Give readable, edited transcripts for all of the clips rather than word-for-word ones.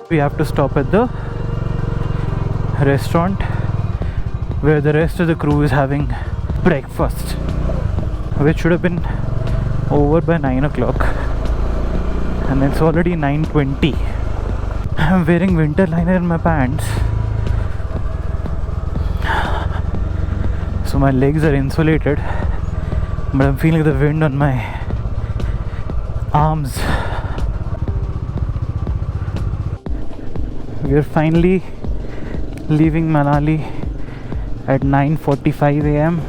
We have to stop at the restaurant where the rest of the crew is having breakfast, which should have been over by 9 o'clock, and it's already 9:20. I'm wearing winter liner in my pants, so my legs are insulated, but I'm feeling the wind on my arms. We are finally leaving Manali at 9:45 a.m.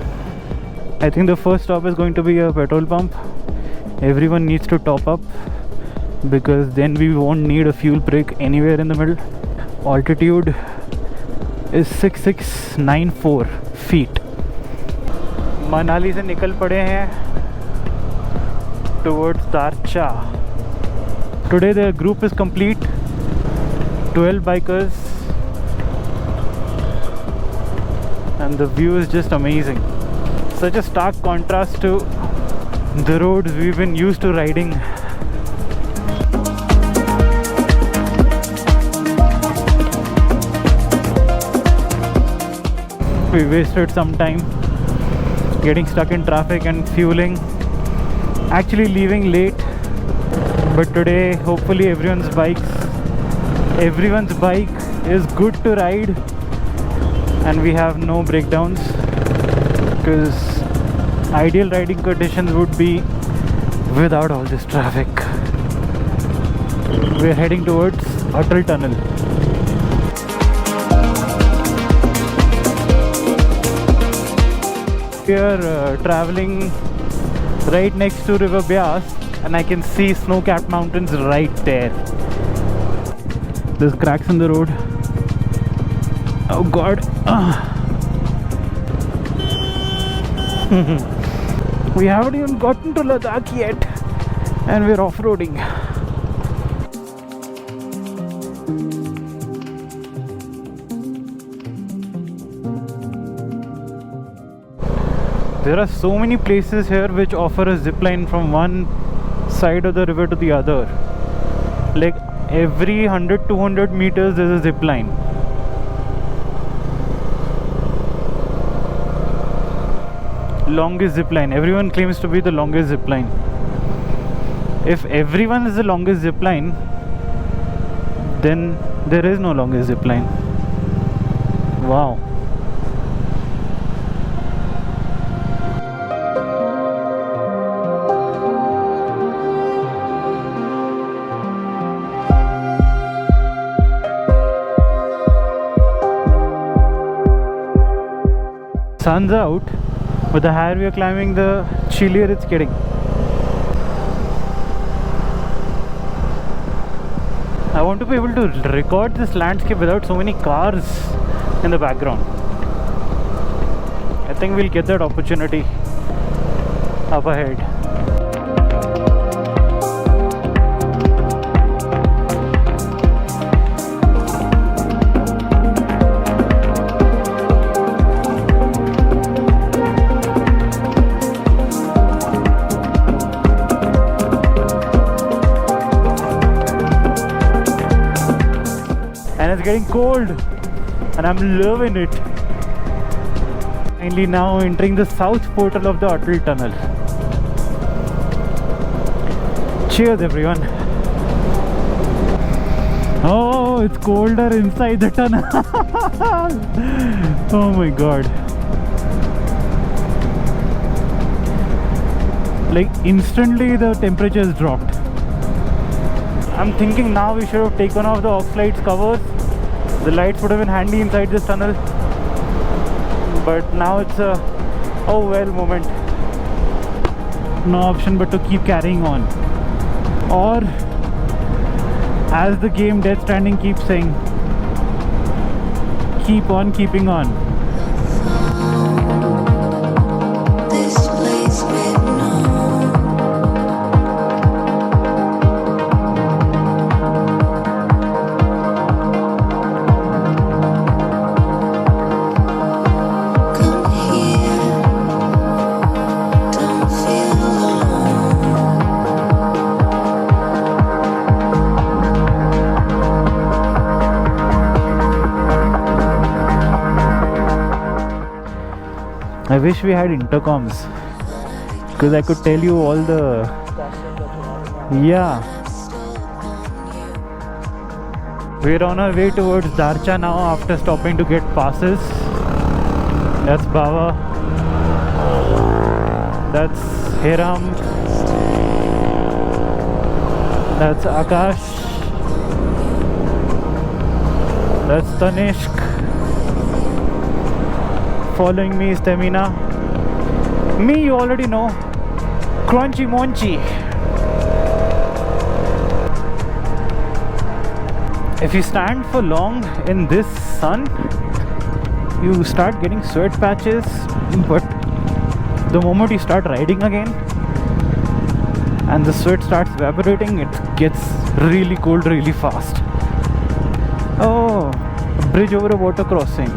I think the first stop is going to be a petrol pump. Everyone needs to top up because then we won't need a fuel break anywhere in the middle. Altitude is 6694 feet. Manali से निकल पड़े हैं towards Darcha. Today the group is complete, 12 bikers, and the view is just amazing. Such a stark contrast to the roads we've been used to riding. We wasted some time getting stuck in traffic and fueling, actually leaving late, but today hopefully everyone's bike is good to ride and we have no breakdowns, because ideal riding conditions would be without all this traffic. We're heading towards Atal Tunnel. We are traveling right next to River Beas, and I can see snow-capped mountains right there. There's cracks in the road. Oh God. We haven't even gotten to Ladakh yet, and we're off-roading. There are so many places here which offer a zipline from one side of the river to the other. Like every 100-200 meters there's a zipline. Longest zipline. Everyone claims to be the longest zipline. If everyone is the longest zipline, then there is no longest zipline. Wow. Sun's out, but the higher we are climbing, the chillier it's getting. I want to be able to record this landscape without so many cars in the background. I think we'll get that opportunity up ahead. Getting cold, and I'm loving it. Finally now entering the south portal of the Atal Tunnel. Cheers everyone. Oh, it's colder inside the tunnel. Oh my God. Like instantly the temperature has dropped. I'm thinking now we should have taken off the Oxlights covers. The lights would have been handy inside this tunnel, but now it's a oh well moment. No option but to keep carrying on, or as the game Death Stranding keeps saying, keep on keeping on. I wish we had intercoms because I could tell you all the. Yeah. We're on our way towards Darcha now after stopping to get passes. That's Baba. That's Hiram. That's Akash. That's Tanishk. Following me is Tamina. Me, you already know. Crunchy Monchi. If you stand for long in this sun, you start getting sweat patches, but the moment you start riding again and the sweat starts evaporating, it gets really cold really fast. Oh, bridge over a water crossing.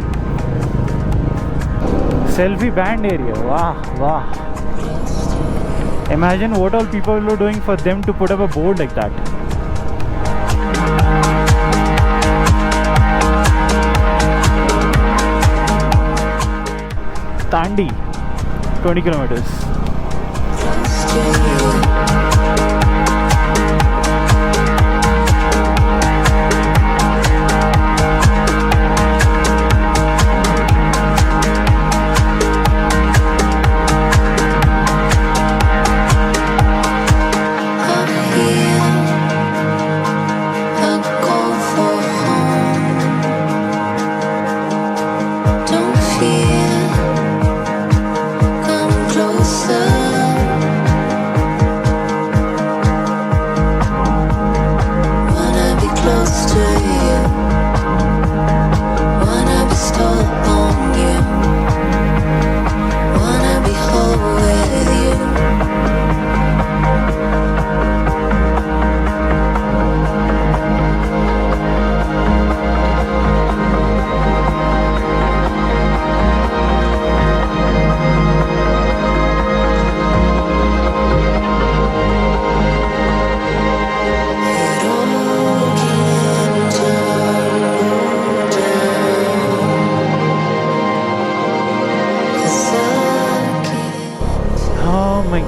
Selfie band area. Wow, wow. Imagine what all people were doing for them to put up a board like that. Tandi, 20 kilometers.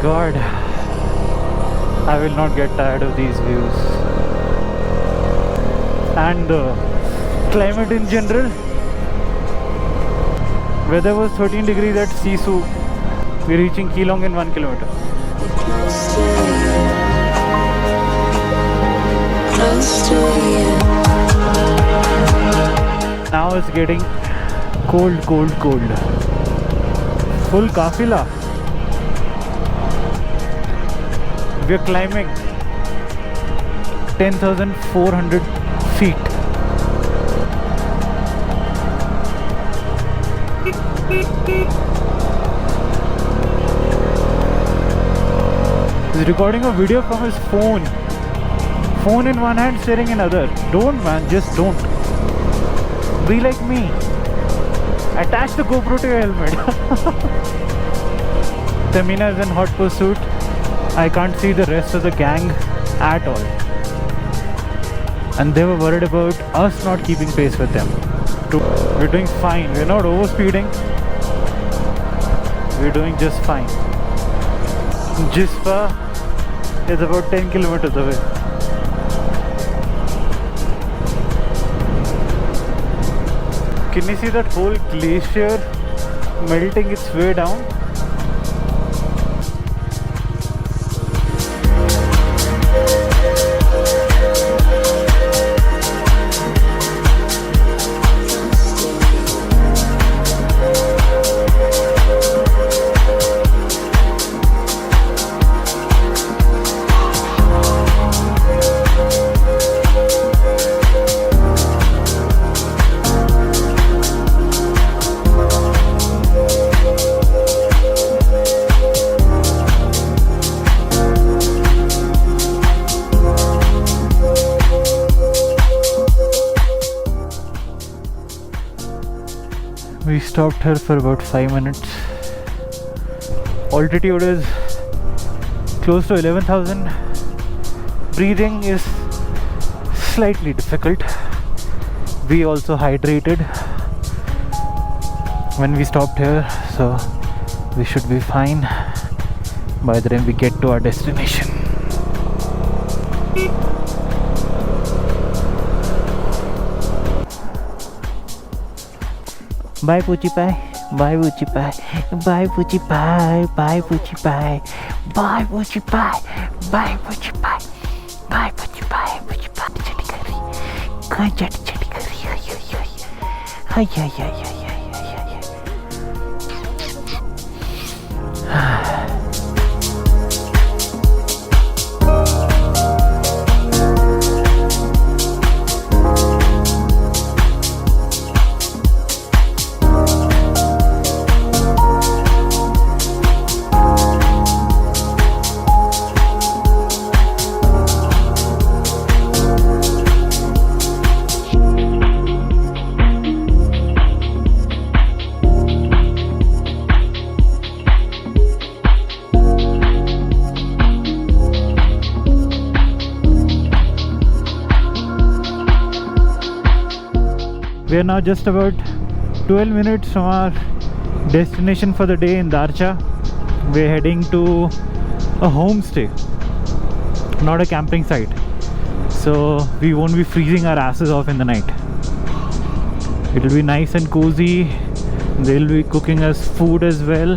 God, I will not get tired of these views. And the climate in general. Weather was 13 degrees at Sisu. We're reaching Keelong in 1 kilometer. Now it's getting cold. Full kafila. We're climbing 10,400 feet. He's recording a video from his phone. Phone in one hand, steering in other. Don't, man, just don't. Be like me. Attach the GoPro to your helmet. Tamina is in hot pursuit. I can't see the rest of the gang at all. And they were worried about us not keeping pace with them. We're doing fine. We're not overspeeding. We're doing just fine. Jispa is about 10 kilometers away. Can you see that whole glacier melting its way down? We stopped here for about 5 minutes. Altitude is close to 11,000. Breathing is slightly difficult. We also hydrated when we stopped here, so We should be fine by the time we get to our destination. Bye Poochie Pie. Bye Poochie Pie. Bye Poochie Pie. Bye Poochie Pie. Bye Poochie Pie. Bye Poochie Pie. Bye Poochie Pie. Poochie Pie चली कर रही. कहाँ चली कर रही. हाय. We are now just about 12 minutes from our destination for the day in Darcha. We're heading to a homestay, not a camping site, so we won't be freezing our asses off in the night. It'll be nice and cozy. They'll be cooking us food as well.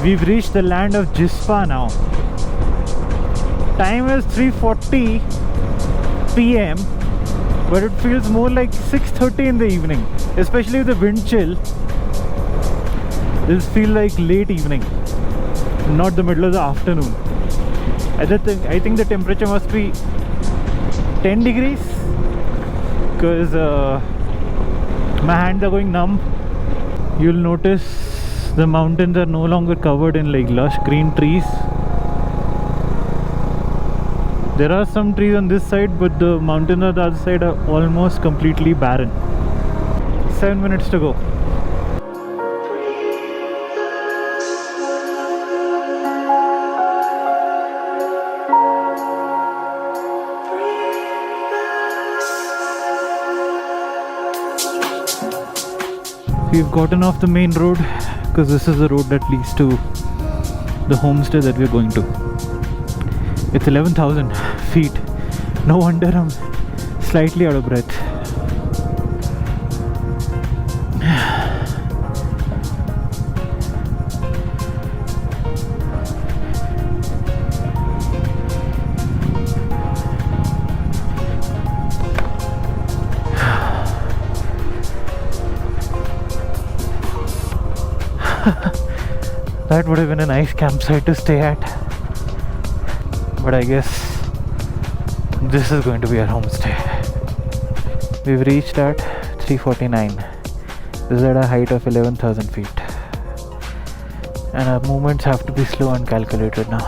We've reached the land of Jispa now. Time is 3:40 PM, but it feels more like 6:30 in the evening, especially with the wind chill. This feels like late evening, not the middle of the afternoon. I think the temperature must be 10 degrees because my hands are going numb. You'll notice the mountains are no longer covered in like lush green trees. There are some trees on this side, but the mountains on the other side are almost completely barren. 7 minutes to go. We've gotten off the main road because this is the road that leads to the homestay that we're going to. It's 11,000 feet. No wonder I'm slightly out of breath. That would have been a nice campsite to stay at, but I guess this is going to be our homestay. We've reached at 3:49. This is at a height of 11,000 feet, and our movements have to be slow and calculated now.